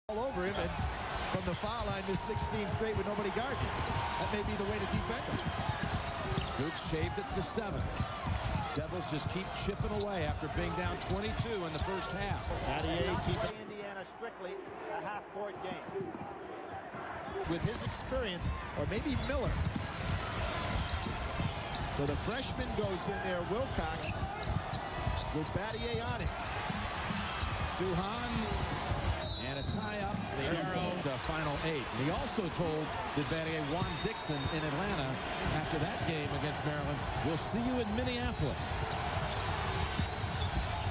all over him, and from the foul line, this 16 straight with nobody guarding. That may be the way to defend him. Duke shaved it to 7. Devils just keep chipping away after being down 22 in the first half. Battier keeping Indiana strictly a half-court game. With his experience, or maybe Miller. So the freshman goes in there, Wilcox, with Battier on it. Duhan, and a tie-up. The arrow to final 8. And he also told Battier Juan Dixon in Atlanta after that game against Maryland, "We'll see you in Minneapolis."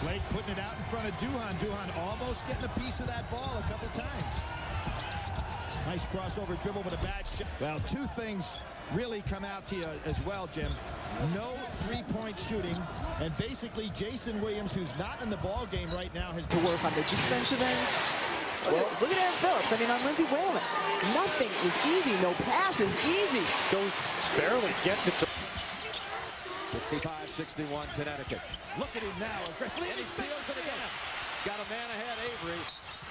Blake putting it out in front of Duhan. Duhan almost getting a piece of that ball a couple times. Nice crossover dribble, but a bad shot. Well, two things really come out to you as well, Jim. No three-point shooting, and basically Jason Williams, who's not in the ball game right now, has to work on the defensive end. Look at Aaron Phillips. I mean, on Lindsey Whalen, nothing is easy. No pass is easy. Goes barely gets it to 65-61 Connecticut. Look at him now. Aggressively, And he steals it again. Got a man ahead, Avery.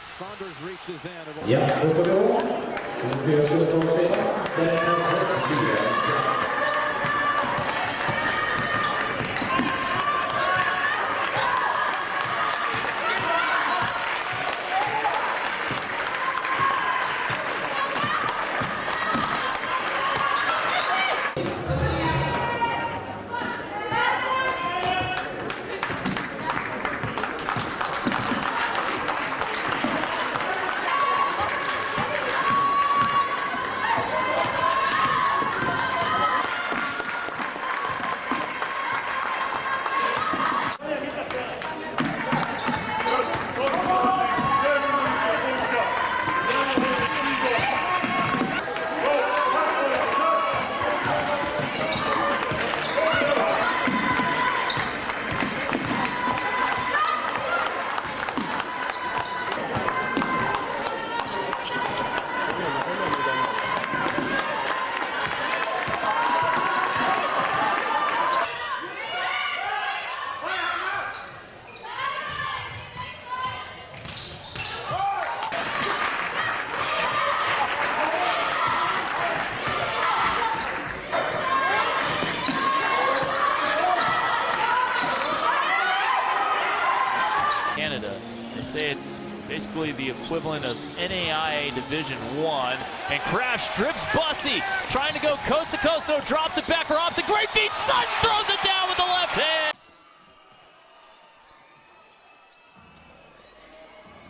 Saunders reaches in. Canada. They say it's basically the equivalent of NAIA Division I. And Crash strips Bussey, trying to go coast to coast. No, drops it back for Hobson. Great feet. Sutton throws it down with the left hand.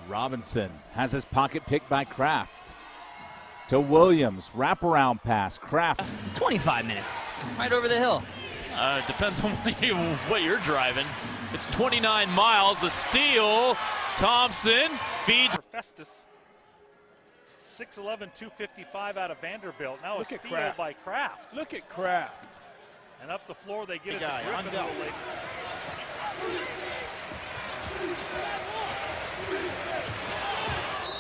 Robinson has his pocket picked by Kraft. To Williams, wraparound pass. Kraft. 25 minutes, right over the hill. It depends on what you're driving. It's 29 miles, a steal. Thompson feeds. Festus. 6'11", 255 out of Vanderbilt. Now Look a at steal Kraft. by Kraft. Look at Kraft. And up the floor they get it guy, to Griffin undone. late.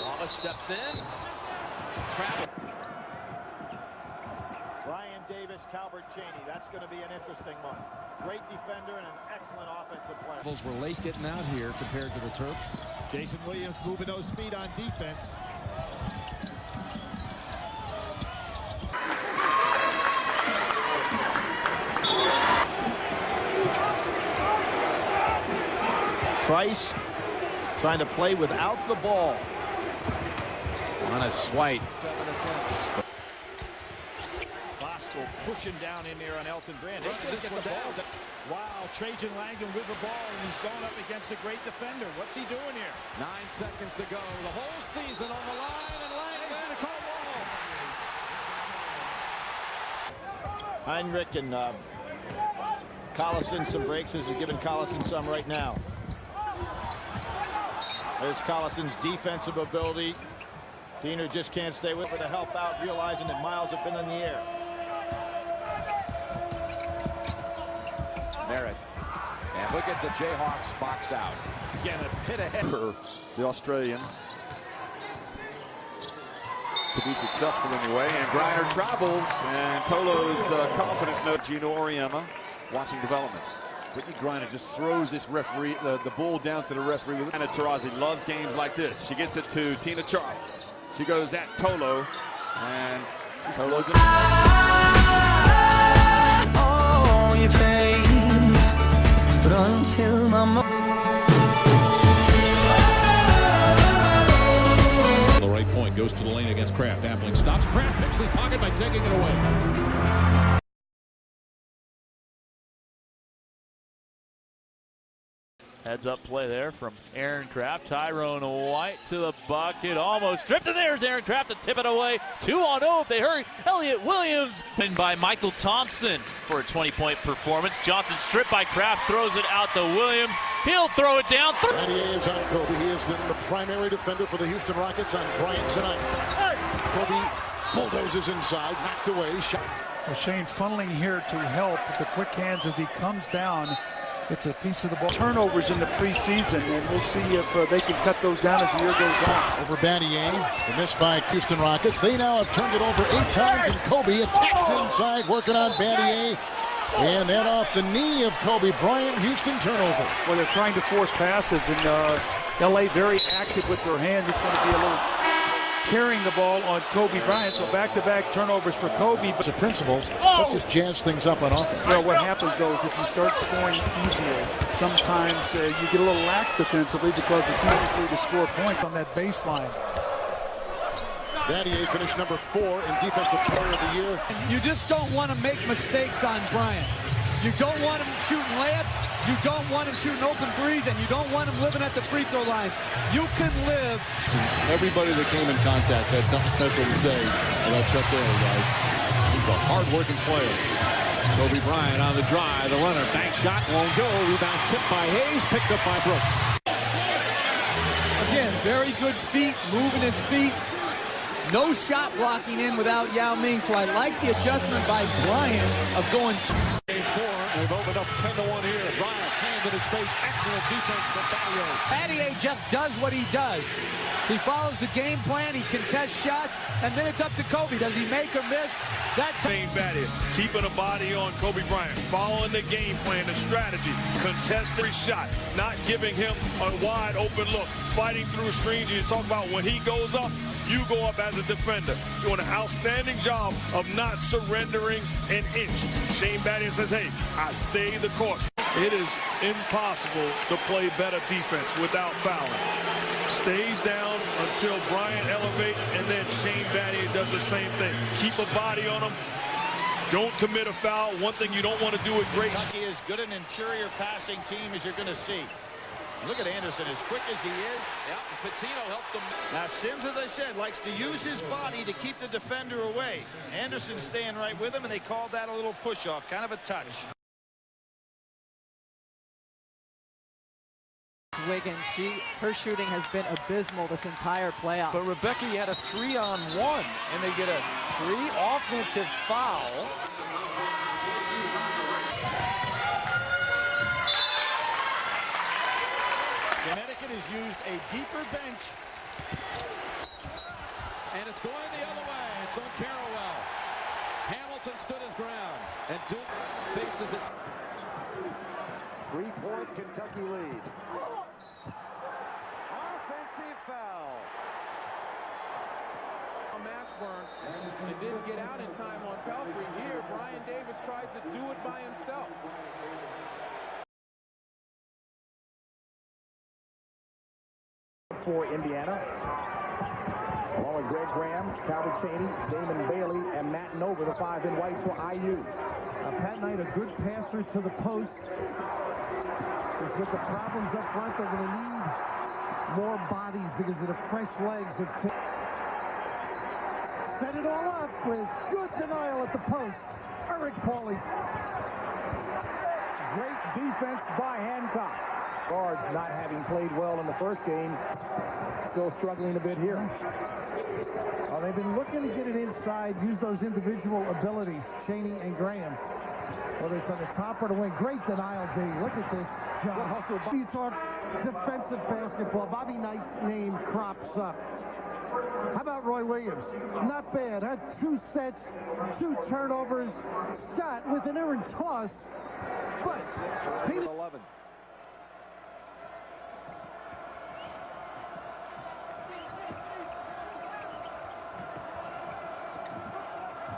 Wallace steps in. Travel. Brian Davis, Calvert Chaney. That's going to be an interesting one. Great defender and an excellent offensive player. Devils were late getting out here compared to the Terps. Jason Williams moving those speed on defense. Price trying to play without the ball. On a swipe. Bosco pushing down in there on Elton Brand. They couldn't get the ball. Wow, Trajan Langan with the ball, and he's going up against a great defender. What's he doing here? 9 seconds to go. The whole season on the line, and Langan going to call ball. Heinrich and Collison some breaks as he's giving Collison some right now. There's Collison's defensive ability. Diener just can't stay with her to help out, realizing that Miles have been in the air. Merritt. And look at the Jayhawks box out. Again, a hit ahead for the Australians to be successful anyway. And Griner travels, and Tolo's confidence note. Gino Oriema watching developments. Whitney Griner just throws this referee, the ball down to the referee. Anna Taurasi loves games like this. She gets it to Tina Charles. She goes at Tolo, and Tolo just... all your pain, but until my The right point goes to the lane against Kraft. Appling stops. Kraft picks his pocket by taking it away. Heads up play there from Aaron Kraft. Tyrone White to the bucket. Almost stripped. And there's Aaron Kraft to tip it away. 2-on-0 if they hurry. Elliott Williams. And by Michael Thompson for a 20-point performance. Johnson stripped by Kraft. Throws it out to Williams. He'll throw it down. Battier is on Kobe. He is the primary defender for the Houston Rockets on Bryant tonight. Kobe bulldozes inside. Knocked away. Shot. Well, Shane funneling here to help with the quick hands as he comes down. It's a piece of the ball. Turnovers in the preseason, and we'll see if they can cut those down as the year goes on. Over Battier, the miss by Houston Rockets. They now have turned it over 8 times, and Kobe attacks inside, working on Battier. And then off the knee of Kobe Bryant, Houston turnover. Well, they're trying to force passes, and LA very active with their hands. It's going to be a little carrying the ball on Kobe Bryant, so back-to-back turnovers for Kobe. The principles, let's just jazz things up on offense. Well, what happens, though, is if you start scoring easier, sometimes you get a little lax defensively because it's easy for you to score points on that baseline. Battier finished number 4 in Defensive Player of the Year. You just don't want to make mistakes on Bryant. You don't want him shooting layups. You don't want him shooting open threes, and you don't want him living at the free throw line. You can live. Everybody that came in contact had something special to say about Chuck Daly, guys. He's a hard-working player. Kobe Bryant on the drive. The runner, bank shot, won't go. Rebound tipped by Hayes, picked up by Brooks. Again, very good feet, moving his feet. No shot blocking in without Yao Ming, so I like the adjustment by Bryant of going to Game 4. They've opened up 10-1 here. Bryant, hand in his face. Excellent defense from Battier. Battier just does what he does. He follows the game plan, he contests shots, and then it's up to Kobe. Does he make or miss? That's Shane Battier keeping a body on Kobe Bryant, following the game plan, the strategy, contesting shot, not giving him a wide open look, fighting through screens. You talk about when he goes up, you go up as a defender. Doing an outstanding job of not surrendering an inch. Shane Battier says, hey, I stay the course. It is impossible to play better defense without fouling. Stays down until Bryant elevates, and then Shane Battier does the same thing. Keep a body on him. Don't commit a foul. One thing you don't want to do with great. He is good an interior passing team as you're going to see. Look at Anderson, as quick as he is. Yeah, Patino helped them. Now, Sims, as I said, likes to use his body to keep the defender away. Anderson staying right with him, and they called that a little push-off, kind of a touch. Wiggins, her shooting has been abysmal this entire playoffs. But Rebecca, you had a 3-on-1, and they get a 3 offensive foul. Connecticut has used a deeper bench. And it's going the other way. It's on Carrawell. Hamilton stood his ground. And Duke faces its 3-point Kentucky lead. Offensive foul. Mashburn. It didn't get out in time on Pelfrey. Here, Brian Davis tries to do it by himself. For Indiana, along with Greg Graham, Calvin Chaney, Damon Bailey, and Matt Nova, the 5 in white for IU. Pat Knight, a good passer to the post. Because with the problems up front, they're going to need more bodies because of the fresh legs of set it all up with good denial at the post. Eric Pauley. Great defense by Hancock. Guards not having played well in the first game, still struggling a bit here. Well, they've been looking to get it inside, use those individual abilities, Chaney and Graham. Whether it's on the top or the wing, great denial, D. Look at this job. You talk defensive basketball, Bobby Knight's name crops up. How about Roy Williams? Not bad. Had 2 sets, 2 turnovers. Scott with an errant toss. 11.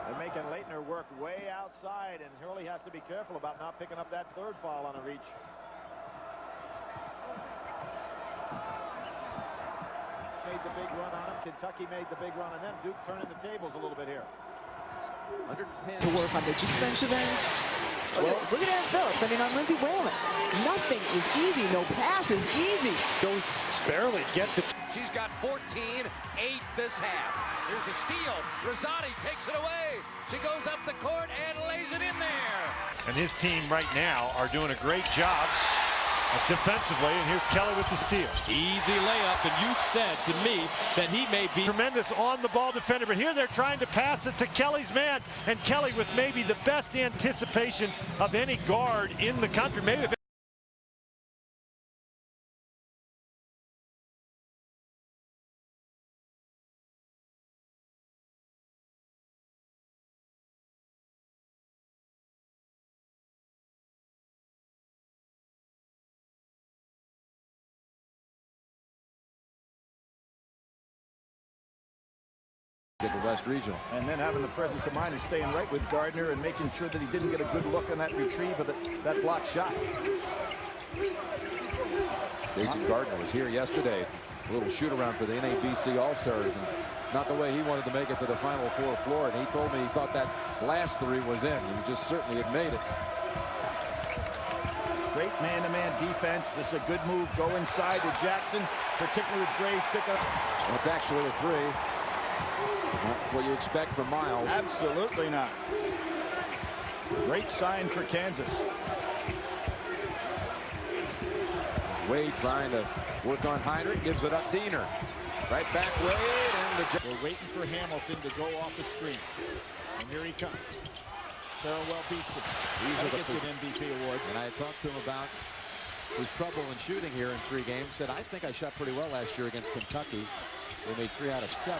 They're making Leitner work way outside, and Hurley has to be careful about not picking up that third foul on a reach. Made the big run on him. Kentucky made the big run on them. Duke turning the tables a little bit here. Under 10 to work on the defensive end. Look at Aaron Phillips. I mean, on Lindsey Whalen, nothing is easy. No pass is easy. Goes barely gets it. She's got 14, 8 this half. Here's a steal. Rosati takes it away. She goes up the court and lays it in there. And his team right now are doing a great job defensively, and here's Kelly with the steal. Easy layup, and you said to me that he may be tremendous on-the-ball defender, but here they're trying to pass it to Kelly's man, and Kelly with maybe the best anticipation of any guard in the country. Maybe if get the West Regional. And then having the presence of mind and staying right with Gardner and making sure that he didn't get a good look on that retrieve of that block shot. Jason Gardner was here yesterday. A little shoot around for the NABC All-Stars, and it's not the way he wanted to make it to the Final Four floor. And he told me he thought that last three was in. He just certainly had made it. Straight man-to-man defense. This is a good move. Go inside to Jackson, particularly with Graves pick up. That's actually a three. Not what you expect from Miles. Absolutely not. Great sign for Kansas. Wade trying to work on Heinrich, gives it up Diener. Right back Wade, and we're waiting for Hamilton to go off the screen. And here he comes. Farewell beats him. These are the MVP award. And I had talked to him about his trouble in shooting here in 3 games. Said, I think I shot pretty well last year against Kentucky. They made 3 out of 7.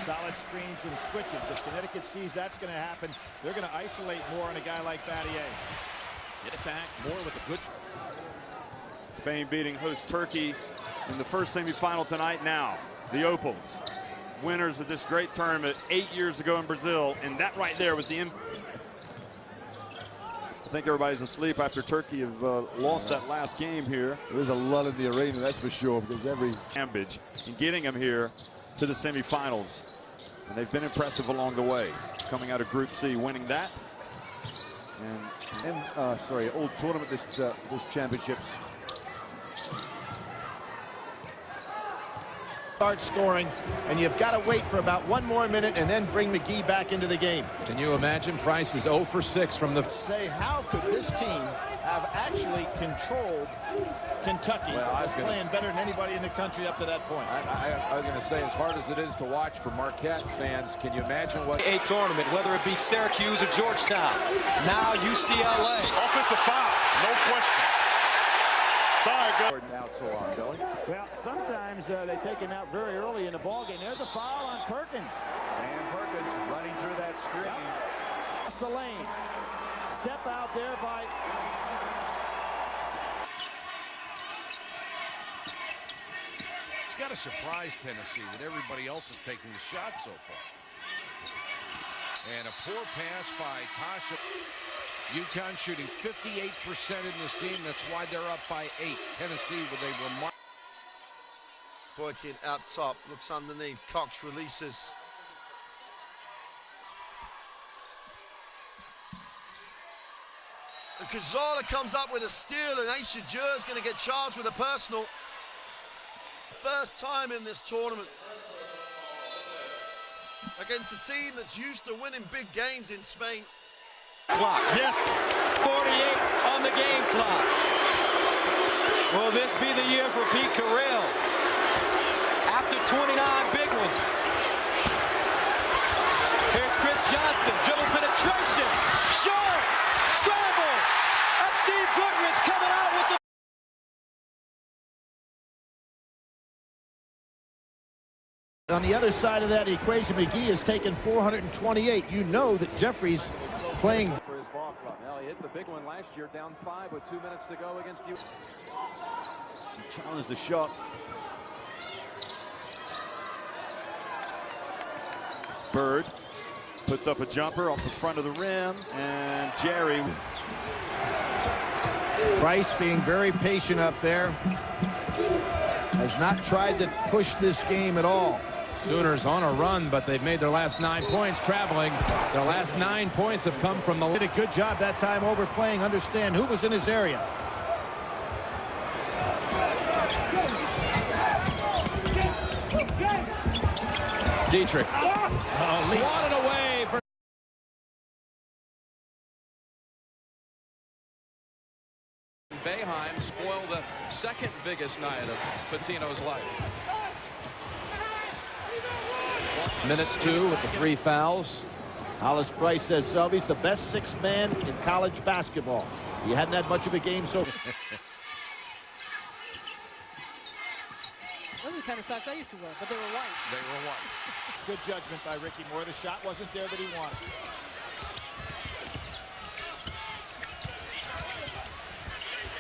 Solid screens and switches. If Connecticut sees that's going to happen, they're going to isolate more on a guy like Battier. Get it back. More with a good. Spain beating host Turkey in the first semifinal tonight. Now, the Opals, winners of this great tournament 8 years ago in Brazil, and that right there was the. I think everybody's asleep after Turkey have lost that last game here. There's a lot in the arena, that's for sure, because every ambage in getting them here to the semifinals, and they've been impressive along the way. Coming out of Group C, winning that, and sorry, old tournament this championships. Start scoring, and you've got to wait for about 1 more minute and then bring McGee back into the game. Can you imagine? Price is 0 for 6 from the. Say, how could this team have actually controlled Kentucky? Well, I was playing better than anybody in the country up to that point. I was going to say, as hard as it is to watch for Marquette fans, can you imagine what a tournament, whether it be Syracuse or Georgetown, now UCLA. Offensive foul, no question. Sorry, go. Out so long, Billy. Well, sometimes they take him out very early in the ballgame. There's a foul on Perkins. Sam Perkins running through that screen. Across the lane. Step out there by. It's got to surprise Tennessee that everybody else is taking the shot so far. And a poor pass by Tasha. UConn shooting 58% in this game. That's why they're up by 8. Tennessee with a remarkable. Boykin out top, looks underneath. Cox releases. And Gonzala comes up with a steal, and Aisha Jur is going to get charged with a personal. First time in this tournament against a team that's used to winning big games in Spain. Clock. Yes. 48 on the game clock. Will this be the year for Pete Carril? After 29 big ones. Here's Chris Johnson. Dribble penetration. Short. Scramble. That's Steve Goodrich coming out with the. On the other side of that equation, McGee has taken 428. You know that Jeffries playing For his ball club. Well, he hit the big one last year, down 5 with 2 minutes to go against you. She challenged the shot. Bird puts up a jumper off the front of the rim, and Jerry. Price being very patient up there. Has not tried to push this game at all. Sooners on a run, but they've made their last 9 points traveling. Their last 9 points have come from the... Did a good job that time overplaying, understand who was in his area. Dietrich. Swatted away for... Boeheim spoiled the second biggest night of Patino's life. Minutes 2 with the 3 fouls. Hollis Price says Selby's the best 6th man in college basketball. He hadn't had much of a game so... Those are the kind of socks I used to wear, but they were white. They were white. Good judgment by Ricky Moore. The shot wasn't there that he wanted.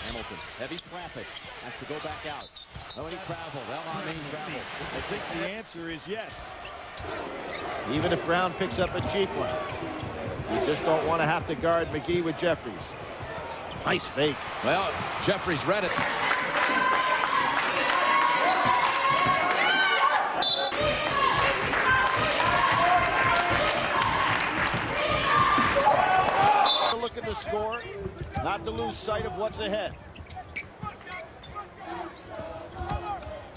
Hamilton, heavy traffic, has to go back out. No any travel. Well, I mean travel. I think the answer is yes. Even if Brown picks up a cheap one, you just don't want to have to guard McGee with Jeffries. Nice fake. Well, Jeffries read it. Look at the score, not to lose sight of what's ahead.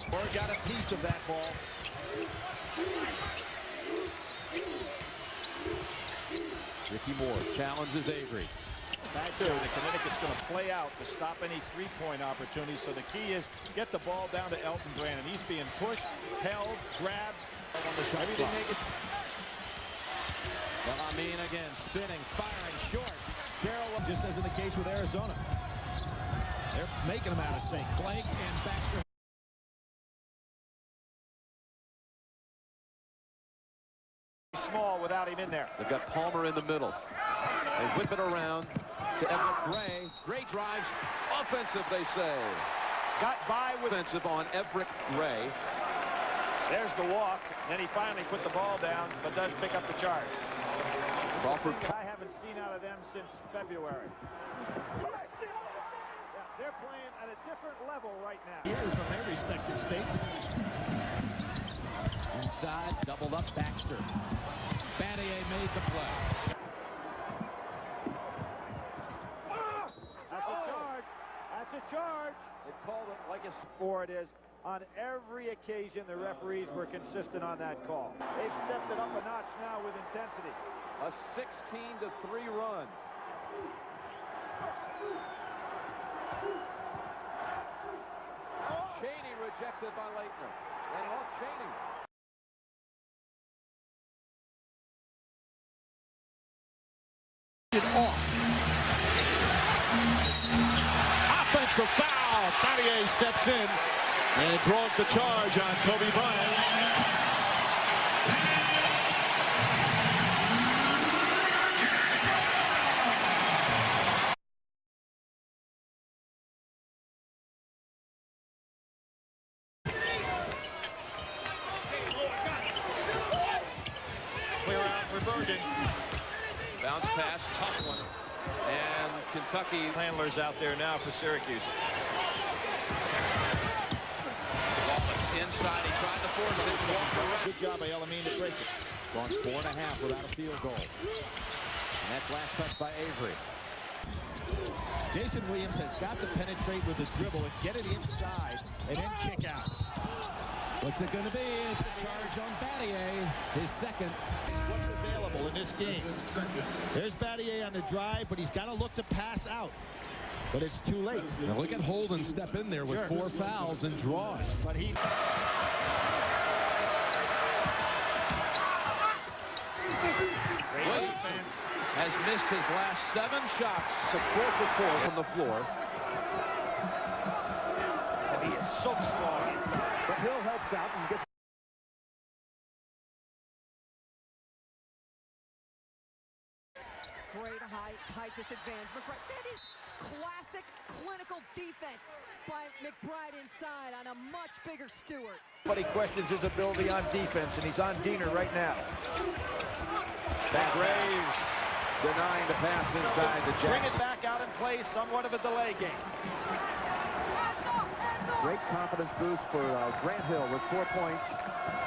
Moore got a piece of that ball. Ricky Moore challenges Avery. Back here, the Connecticut's going to play out to stop any three-point opportunities. So the key is get the ball down to Elton Brandon. He's being pushed, held, grabbed on the shot. Everything they get. Well, I mean, again, spinning, firing short. Carroll, just as in the case with Arizona. They're making them out of sync. Blake and Baxter. Small without him in there. They've got Palmer in the middle. They whip it around to Everett Gray. Gray drives. Offensive, they say. Got by with offensive on Everett Gray. There's the walk. Then he finally put the ball down, but does pick up the charge. Crawford. I haven't seen out of them since February. Yeah, they're playing at a different level right now. Here from their respective states. Inside, doubled up Baxter. Battier made the play. That's a charge. That's a charge. They called it like a score. It is. On every occasion, the referees were consistent on that call. They've stepped it up a notch now with intensity. A 16-3 run. Cheney rejected by Leitner. And off Cheney. Offensive foul. Battier steps in and draws the charge on Kobe Bryant. Clear out for Bergen. Bounce pass, tough one. And Kentucky handlers out there now for Syracuse. Wallace inside. He tried to force it. Good job by Elamine to break it. Gone 4.5 without a field goal. And that's last touch by Avery. Jason Williams has got to penetrate with the dribble and get it inside and then kick out. What's it going to be? It's a charge on Battier, his second. What's available in this game? There's Battier on the drive, but he's got to look to pass out. But it's too late. Now look at Holden step in there with 4 fouls and draw. But he... Williamson has missed his last 7 shots. 4 for 4 from the floor. And he is so strong. But Hill helps out and gets... Great High disadvantage. McBride, that is classic clinical defense by McBride inside on a much bigger Stewart. But he questions his ability on defense, and he's on Diener right now. Graves denying the pass inside the Jackson. Bring it back out and play somewhat of a delay game. Great confidence boost for Grant Hill with 4 points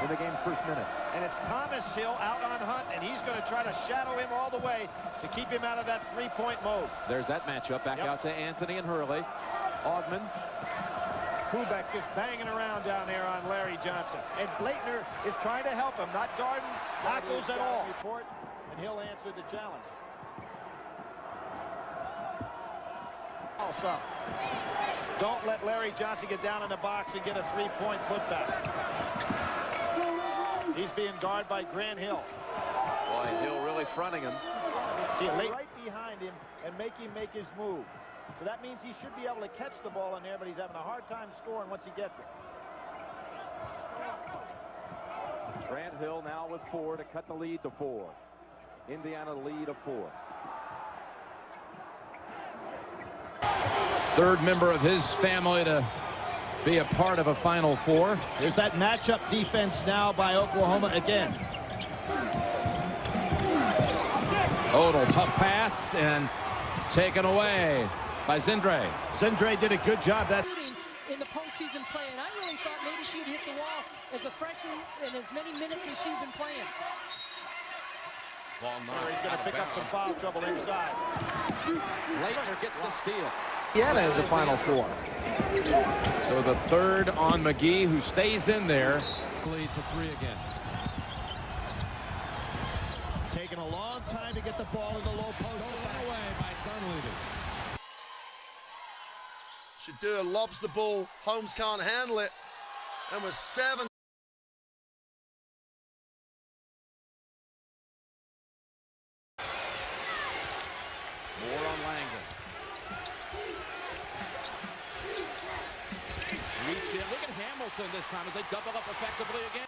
in the game's first minute. And it's Thomas Hill out on Hunt, and he's going to try to shadow him all the way to keep him out of that three-point mode. There's that matchup. Back out to Anthony and Hurley. Augman. Kubek just banging around down there on Larry Johnson. And Blaitner is trying to help him, not guarding Ackles at all. Report, and he'll answer the challenge. Also, don't let Larry Johnson get down in the box and get a three-point putback. He's being guarded by Grant Hill. Boy, Hill really fronting him. See, right behind him and make him make his move. So that means he should be able to catch the ball in there, but he's having a hard time scoring once he gets it. Grant Hill now with 4 to cut the lead to 4. Indiana lead of 4. Third member of his family to be a part of a Final Four. There's that matchup defense now by Oklahoma again. Odell, tough pass and taken away by Zindre. Zindre did a good job. That in the postseason play, and I really thought maybe she'd hit the wall as a freshman in as many minutes as she'd been playing. Ball he's going to pick up some foul trouble inside. Leitner gets the steal. Indiana in the Final Four. So the third on McGee, who stays in there. Lead to 3 again. Taking a long time to get the ball in the low post. Stolen away by Dunleavy. Shadur lobs the ball. Holmes can't handle it. And with 7. More on Langdon. Reach in. Look at Hamilton this time as they double up effectively again.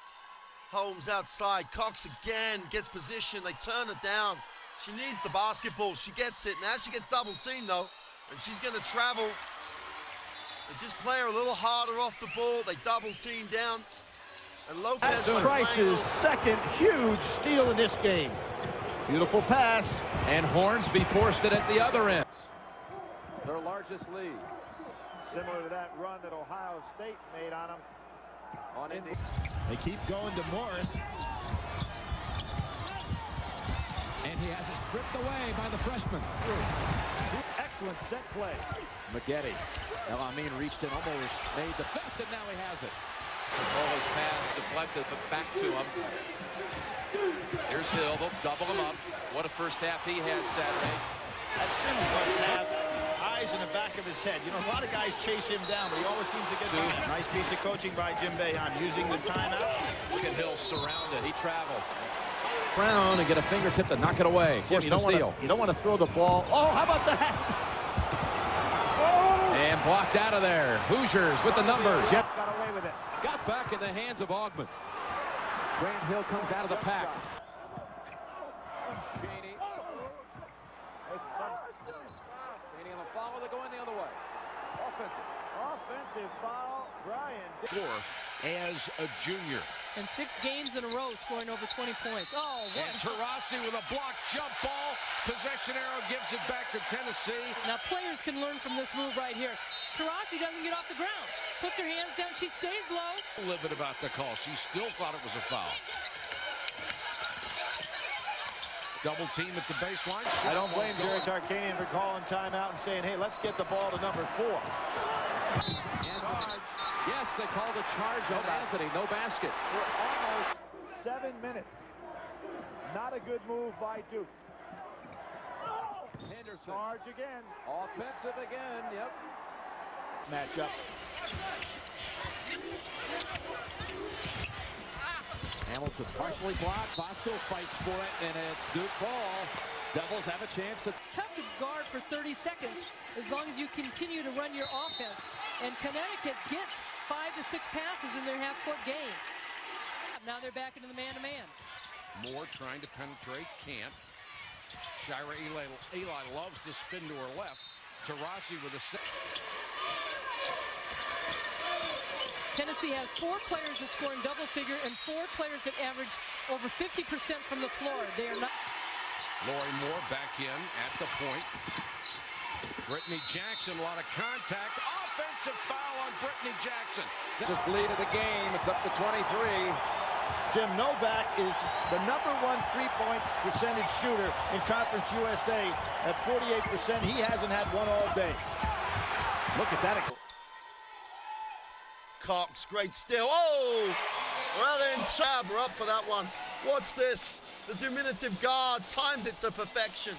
Holmes outside. Cox again gets position. They turn it down. She needs the basketball. She gets it. Now she gets double teamed though. And she's going to travel. They just play her a little harder off the ball. They double team down. And Lopez. That's Price's second huge steal in this game. Beautiful pass. And Hornsby forced it at the other end. Their largest lead. Similar to that run that Ohio State made on them. On Indy. They keep going to Morris. And he has it stripped away by the freshman. Excellent set play. Maggette. El Amin reached in, almost made the theft, and now he has it. Sabola's pass deflected, but back to him. Here's Hill. They'll double him up. What a first half he had Saturday. That Sims must have eyes in the back of his head. You know, a lot of guys chase him down, but he always seems to get by. Nice piece of coaching by Jim Boeheim using the timeout. Look at Hill surrounded. He traveled. Brown and get a fingertip to knock it away. Jim, you don't want to throw the ball. Oh, how about that? Oh! And blocked out of there. Hoosiers with the numbers. Got away with it. Got back in the hands of Augman. Grant Hill comes out of the pack. Cheney. Cheney on the follow. They're going the other way. Offensive foul. Brian. As a junior. And 6 games in a row scoring over 20 points. Oh, what? And Taurasi with a blocked jump ball. Possession arrow gives it back to Tennessee. Now players can learn from this move right here. Taurasi doesn't get off the ground. Puts her hands down. She stays low. Livid about the call. She still thought it was a foul. Double team at the baseline. I don't blame Jerry Tarkanian for calling timeout and saying, hey, let's get the ball to number 4. Yes, they called a charge on Anthony. No basket. For almost 7 minutes. Not a good move by Duke. Henderson. Charge again. Offensive again. Yep. Matchup. Hamilton partially blocked. Bosco fights for it, and it's Duke ball. Devils have a chance to. It's tough to guard for 30 seconds as long as you continue to run your offense. And Connecticut gets 5 to 6 passes in their half-court game. Now they're back into the man-to-man. Moore trying to penetrate. Can't. Shira Eli loves to spin to her left. Taurasi with a set. Tennessee has 4 players that score in double figure and 4 players that average over 50% from the floor. They are not. Lori Moore back in at the point. Brittany Jackson, a lot of contact. Offensive foul on Brittany Jackson. Just lead of the game. It's up to 23. Jim, Novak is the #1 3-point percentage shooter in Conference USA at 48%. He hasn't had one all day. Look at that. Cox, great steal. Oh! Well then, Chab, we're up for that one. Watch this. The diminutive guard times it to perfection.